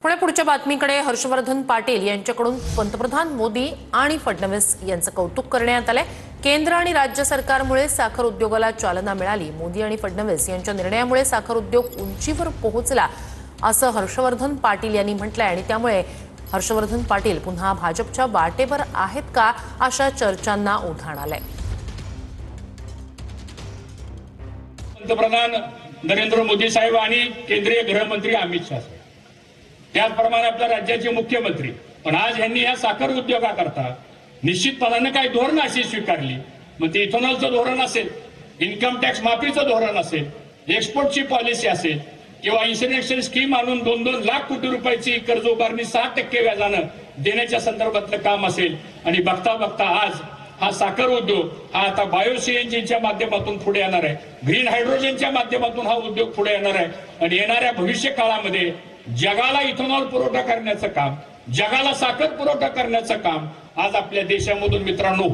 पुढच्या बातमीकडे हर्षवर्धन पाटील यांच्याकडून पंतप्रधान मोदी आणि फडणवीस यांचं कौतुक करण्यात आलंय। केंद्र आणि राज्य सरकारमुळे साखर उद्योगाला चालना मिळाली। मोदी आणि फडणवीस यांच्या निर्णयामुळे साखर उद्योग उंचीवर पोहोचला असं हर्षवर्धन पाटील यांनी म्हटलंय आणि त्यामुळे हर्षवर्धन पाटील पुन्हा भाजपच्या वाटेवर आहेत का अशा चर्चांना उधाण आलंय। पंतप्रधान नरेंद्र मोदी साहेब आणि केंद्रीय गृहमंत्री अमित शाह त्याचप्रमाणे आपल्या राज्याचे मुख्यमंत्री पण आज यांनी या साखर उद्योगाकरता निश्चितपणाने काही धोरण अशी स्वीकारली। मग ते इथेनॉलचं धोरण असेल, इन्कम टॅक्स माफीचं धोरण असेल, एक्सपोर्टची पॉलिसी असेल किंवा इन्शुरन्स स्कीम आणून 2-2 लाख कोटी रुपयाची कर्ज उभारणी 6% व्याजानं देण्याच्या संदर्भातलं काम असेल। आणि बघता बघता आज हा साखर उद्योग हा आता बायो सीएनजीच्या माध्यमातून पुढे येणार आहे, ग्रीन हायड्रोजनच्या माध्यमातून हा उद्योग पुढे येणार आहे आणि येणाऱ्या भविष्य काळामध्ये जगाला इथेनॉल पुरवठा करण्याचं काम, जगाला साखर पुरवठा करण्याचं काम आज आपल्या देशामधून मित्रांनो